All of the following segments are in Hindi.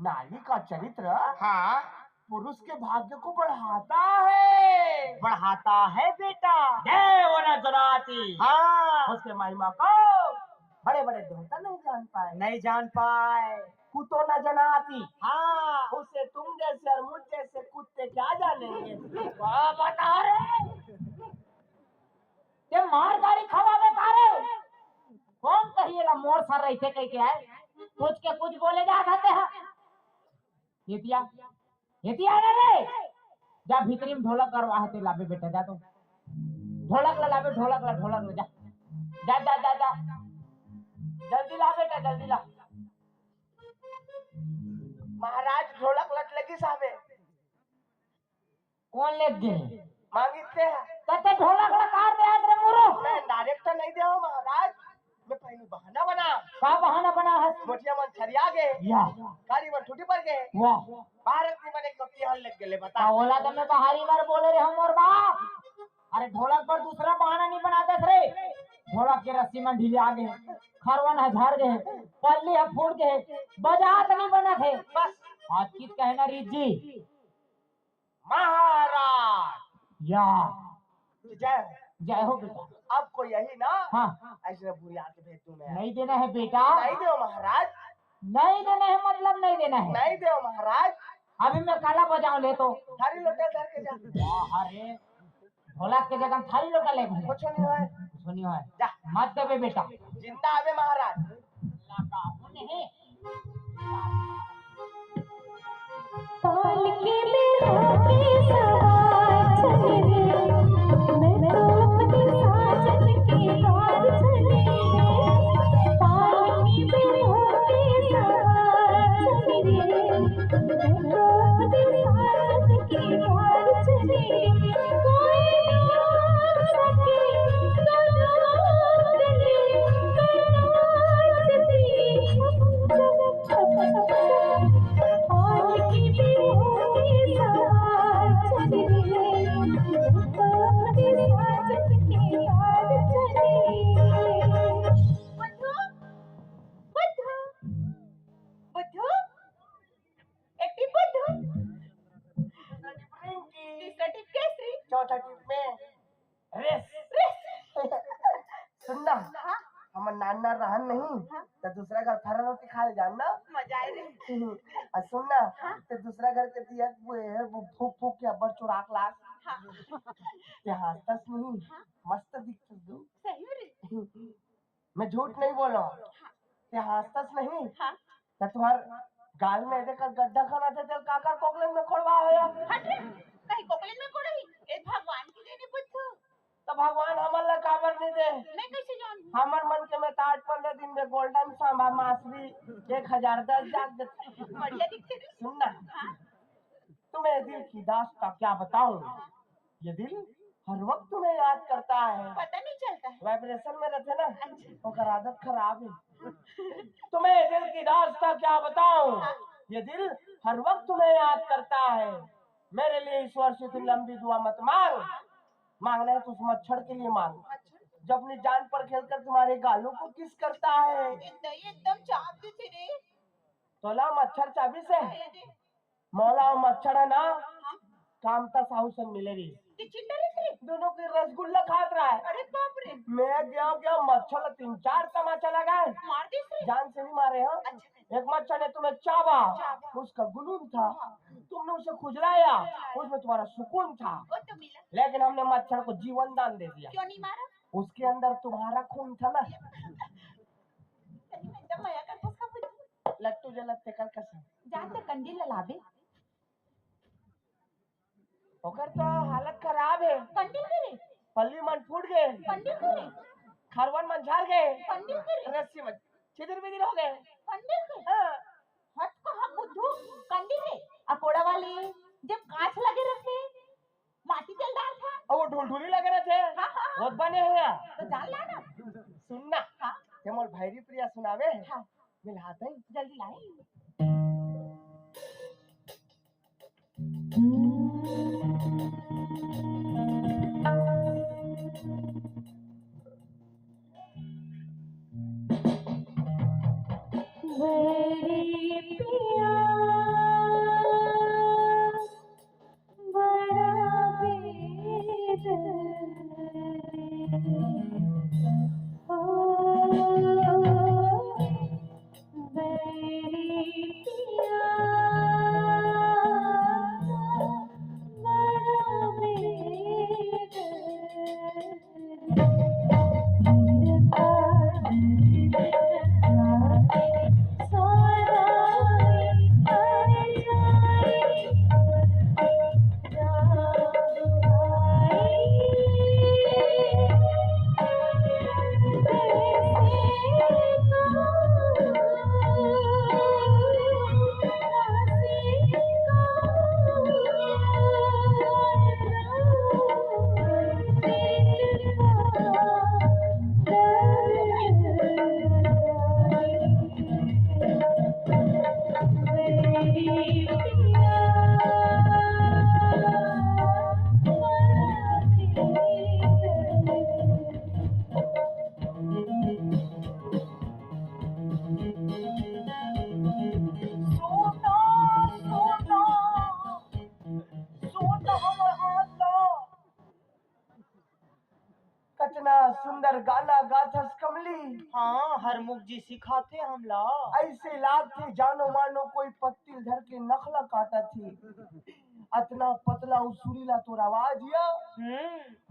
नारी का चरित्र हाँ पुरुष के भाग्य को बढ़ाता है। बढ़ाता है बेटा। देव जनाती। हाँ उसके महिमा को बड़े बड़े देवता नहीं जान पाए। नहीं जान पाए। कुतो न जनाती। हाँ उसे तुम जैसे और मुझ जैसे कुत्ते क्या जानेंगे। वाह बता रहे ये मारदारी खवा में तारे कौन कहिएगा मोर सर रही थे कह के आए कुछ के कुछ बोले जा सकते हैं। हितिया रे जा भीतरी में ढोलक करवा है लाबे बेटा जा तो ढोलक ला लाबे ढोलक ला जा जा जा जा जा जल्दी ला बेटा जल्दी ला। महाराज ढोलक लट लगी साहबे। कौन लेग गए मांगते हैं तते ढोलक ला कार दे आज रे मोरो। मैं डायरेक्ट नहीं दे महाराज। मैं पहले बहाना बना। का बहाना बना है मोटिया मन छरिया गए या गाड़ी में टूटी पड़ गए। वाह भारत में बने को तिहार लग गए बता। ओला तो मैं बाहरी बार बोले रे हम और बाप। अरे ढोलक पर दूसरा बहाना नहीं बनाते रे। ढोलक के रस्सी में ढीले आ गए खरवन हजार गए पल्ली है फूट गए बजात नहीं बना थे बस आज की कहना रीत जी महाराज या जय जय हो बेटा। अब को यही ना। हाँ ऐसे बुरी आदत भेज दूं मैं। नहीं देना है बेटा नहीं दो महाराज। नहीं देना है मतलब नहीं देना है। नहीं दो महाराज। अभी मैं काला बजाऊं ले तो थारी लोटे धर के जा। अरे ढोलक के जगह थाली लोटा ले कुछ नहीं है। सुनियो है जा मत देवे बेटा जिंदा आवे महाराज। पालकी में होके सवार चले मैं तो अपने साजन के द्वार चले। पालकी में होके सवार चले मैं तो अपने साजन के द्वार चले। कोई रोक सके तो रोक ले मैं नाचती पालकी में होके सवार चले तो अपने साजन के द्वार चले। बुद्धू बुद्धू एकटी बुद्धू तीसरा टिप केसरी चौथा टिप में रेस। सुनना हम नाना रहन नहीं तो दूसरा घर फरा रोटी खा ले जानना मजा आए रे। और सुनना तो दूसरा घर के दिया वो फूक फूक के अब्बर चुरा क्लास ते हाथस नहीं मस्त दिखत दू। सही रे मैं झूठ नहीं बोला ते हाथस नहीं हाँ तो तुम्हार गाल में देखकर गड्ढा खाना थे तेल काकर कोकलन में खोड़वा होया। हट रे कहीं कोकलन में कोड़ई ए भगवान की देने बुद्धू तो भगवान हमन ला काबर नहीं दे। मैं कैसे जानूं हमर मन के में ताज 15 दिन में गोल्डन सांभा मासरी 1010 जाग देते। बढ़िया दिखते रे। सुनना हाँ तुम्हें दिल की दास्तां क्या बताऊं। ये दिल हर वक्त तुम्हें याद करता है। पता नहीं चलता है। वाइब्रेशन में रहते ना ओकर आदत खराब है। तुम्हें दिल की दास्तां क्या बताऊं। ये दिल हर वक्त तुम्हें याद करता है। मेरे लिए ईश्वर से तुम लंबी दुआ मत मांग। मांगना है तो उस मच्छर के लिए मांग जो अपनी जान पर खेलकर तुम्हारे गालों को किस करता है। एकदम चाप देते रे। तो ला मच्छर चाबी से अरे रे मौला और मच्छर है ना हाँ काम का साहू से मिलेगी। ये चिंता रे। दोनों की रसगुल्ला खात रहा है। अरे बाप रे मैं गया मच्छर 3-4 तमाचा लगाए मार दिस रे। जान से नहीं मारे। हाँ अच्छा एक मच्छर ने तुम्हें चाबा उसका गुलून था तुमने उसे खुजलाया उसमें तुम्हारा सुकून था वो तो मिला लेकिन हमने मच्छर को जीवन दान दे दिया। क्यों नहीं मारा उसके अंदर तुम्हारा खून था ना। सही में एकदम मया कर उसका बुद्धू लट्टू जलते कर कसम जान तो कंडी ललाबे ओकर तो हालत खराब है। कंडी करे पल्ली मन फूट गए कंडी करे खरवन मन झाड़ गए कंडी करे रस्सी में छितर बिदिर हो गए। कंडी करे हाँ, हट कहाँ बुद्धू कंडी रे अपोड़ा वाले जब कांच लगे रखे माटी जलदार था और वो ढूंढूरी लगे रहे थे हाँ हाँ बहुत बने हैं यहाँ। तो जान ला ना सुनना हाँ ते मोर भैरी प्रिया सुनावे हाँ मिलात है जल्दी लाए भैरी प्रिया कतना सुंदर गाना गाथस कमली। हाँ हरमुख जी सिखाते हमला। ऐसे लागते जानो मानो कोई पत्ती धर के नखला काटा थी। अतना पतला उसूरीला तोर आवाज या।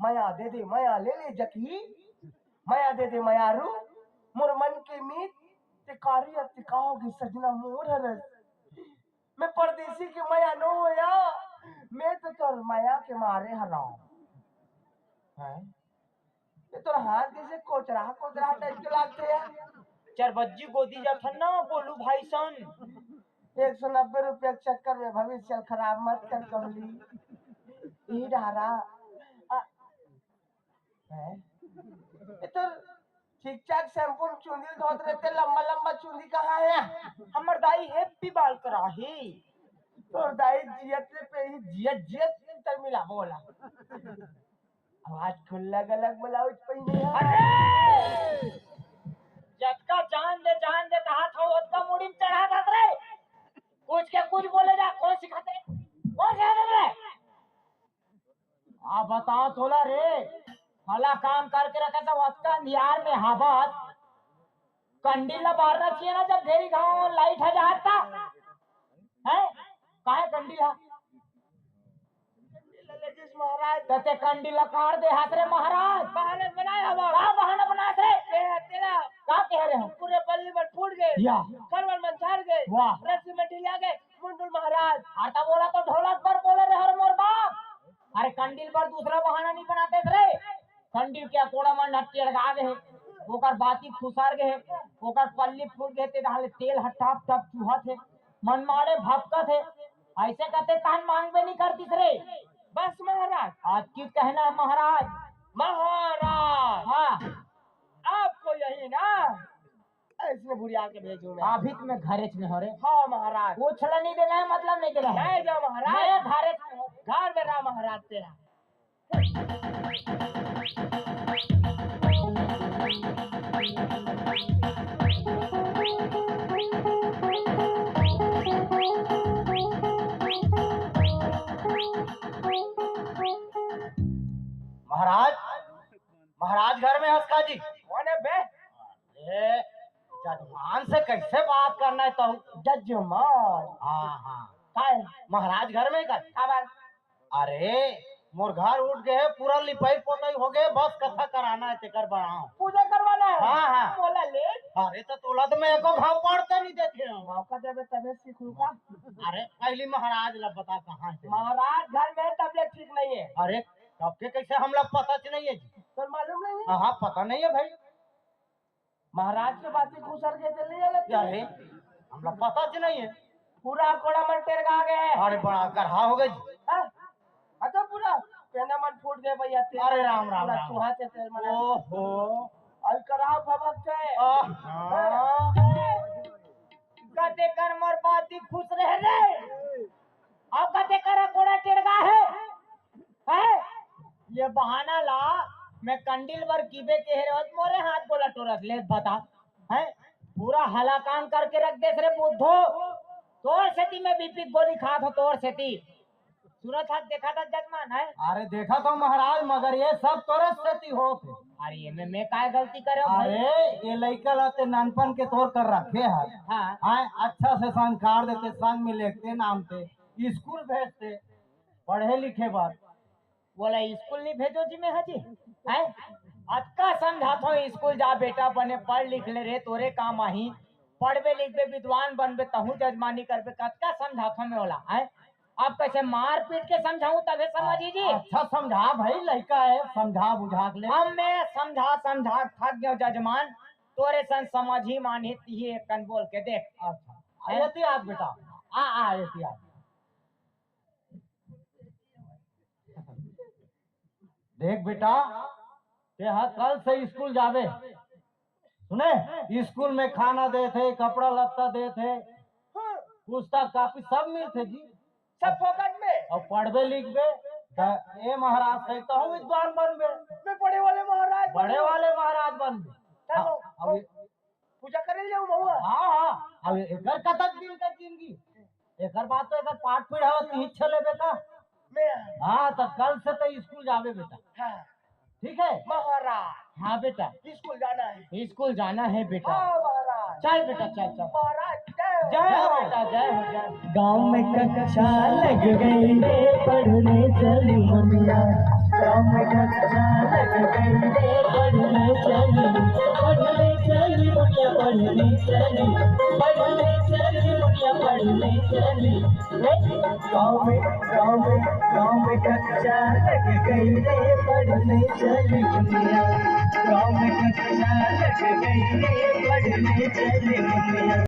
माया दे दे माया ले ले जकी, माया दे दे मायारू मोर मन के मीत ते कार्य तिकाओगे सजना मोर हरस। मैं परदेसी की माया नो होया, मैं तो तोर माया के मारे हराऊं है। ये तोर हाथ जैसे कोचरा टाइप के लागते हैं। चरबज्जी गोदी जथन ना बोलू भाई सन। 190 रुपये के चक्कर में भविष्य खराब मत कर कमली। ई डारा है ये तो ठीक ठाक शैम्पू चुंदी धोत रहते, लंबा लंबा चुंदी कहाँ है? हमर दाई हैप्पी बाल कराही। तोर दाई जियत पे ही जियत जियत तर मिला बोला। आवाज खुल्ला गलत ब्लाउज पहनी है। अरे जटका जान दे कहा था उसका मुड़ी में चढ़ा दस रे। कुछ के कुछ बोले जा। कौन सिखाते कौन सिखाते रे? आप बताओ थोड़ा रे। हला काम करके रखा था उसका अंधियार में हवात कंडीला बारना चाहिए ना जब घेरी गाँव लाइट है जाता है। काहे कंडीला महाराज तते कंडीला काट दे हाथ रे महाराज। बहाना बनाया हवा। का बहाना बना थे तेरा का कह रहे हो? पूरे पल्ली में फूट गए, या करवल में झाड़ गए, वाह। रस्सी में ढिला गए मुंडुल महाराज। आता बोला तो ढोलक पर बोले रे हर मोर बाप। अरे कंडील पर दूसरा बहाना नहीं बनाते रे। कंडील क्या कोड़ा मन हट्टी लगा गए ओकर बाती खुसार गए ओकर पल्ली फूट गए ते डाले तेल हटाप टप चूहा थे मन मारे भपका थे। ऐसे कहते कान मांगबे नहीं करती रे। बस महाराज। आज की कहना है महाराज। महाराज हाँ आपको यही ना ऐसे बुढ़िया के भेजू मैं। अभी तुम्हें घरे में हो रे। हाँ महाराज। पूछला नहीं देना है मतलब नहीं देना है। नहीं जा महाराज। मैं घरे में हो। घर में रहा महाराज तेरा। महाराज महाराज घर में हंसका जी। कौन है बे? अरे जजमान से कैसे बात करना है तो? जजमान। हाँ हाँ काय महाराज घर में कर। खबर अरे मोर घर उठ गए पूरा लिपाई पोताई हो गए बस कथा कराना है तेकर बढ़ाओ। पूजा करवाना है। हाँ हाँ बोला ले अरे तो तोला तो मैं एको घाव पड़ते नहीं देखे हूँ। मौका देवे तबे सीखूंगा। अरे पहली महाराज ला बता कहाँ से? महाराज घर में तबीयत ठीक नहीं है। अरे कब के कैसे हम लोग पता नहीं है जी? तो मालूम नहीं है? हाँ पता नहीं है भाई। महाराज के बातें खुसर के चली जाती अरे हम लोग पता नहीं है। पूरा कोड़ा मन टेर गा गए। अरे बड़ा गढ़ा हो गई जी। तो पूरा पेना मन फूट गए भैया। अरे राम राम पूरा राम। चूहा से तेल मन ओहो और कराव भवक से। कते कर मोर बाती खुश रह रे। अब कते कर कोड़ा टेड़गा है ये बहाना ला। मैं कंडील वर कीबे के रोज मोरे हाथ बोला टोरस ले बता है पूरा हलाकान करके रख दे रे बुद्धो। तोर सेती में बीपी गोली खात हो तोर सेती सूरत हाथ देखा था जजमान है। अरे देखा तो महाराज मगर ये सब तोरे सेती हो। अरे ये में मैं काय गलती करे अरे ये लड़का लाते नानपन के तौर कर रखे है। हाँ हाँ अच्छा से संस्कार देते संग में लेते नाम थे स्कूल भेजते पढ़े लिखे बात। बोला स्कूल नहीं भेजो जी मैं हजी है अक्का समझातो स्कूल जा बेटा बने पढ़ लिख ले रे तोरे काम आही पढ़बे लिखबे विद्वान बनबे तहू जजमानी करबे कतका समझातो में होला है। अब कैसे मार पीट के समझाऊं तबे समझी जी। अच्छा समझा भाई लड़का है समझा बुझा के ले। हम मैं समझा थक गयो जजमान तोरे सन समझ ही मानी ही एक कन बोल के देख। अच्छा एहतियात बेटा आ एहतियात। देख बेटा ते कल से स्कूल जावे सुने। स्कूल में खाना दे थे कपड़ा लत्ता दे थे पुस्तक कापी सब मिलते जी सब फोकट में। और पढ़बे लिखबे ए महाराज से तो हम विद्वान बनबे। मैं बड़े वाले महाराज बड़े वाले महाराज बनबे। चलो, अब पूजा करे जाऊं महुआ। हाँ अब एकर कतक दिन का जिंदगी एकर बात तो एकर पाठ पढ़ावा तू चले बेटा। मैं हाँ तो कल से तो स्कूल जावे बेटा हाँ ठीक है। महाराज महाराज हाँ बेटा स्कूल जाना है। स्कूल जाना है बेटा। हाँ महाराज। चल बेटा चल चल। महाराज जय जय हो। हो बेटा जय हो जय हो। गाँव में कक्षा लग गई रे पढ़ने चली मुनिया, गाँव में कक्षा लग गई रे पढ़ने चली मुनिया, पढ़ने चली मुनिया, पढ़ने चली, पढ़ने चली मुनिया, पढ़ने चली। गाँव में कक्षा लग गई रे पढ़ने चली मुनिया, गाँव में कक्षा लग गई रे पढ़ने चली मुनिया।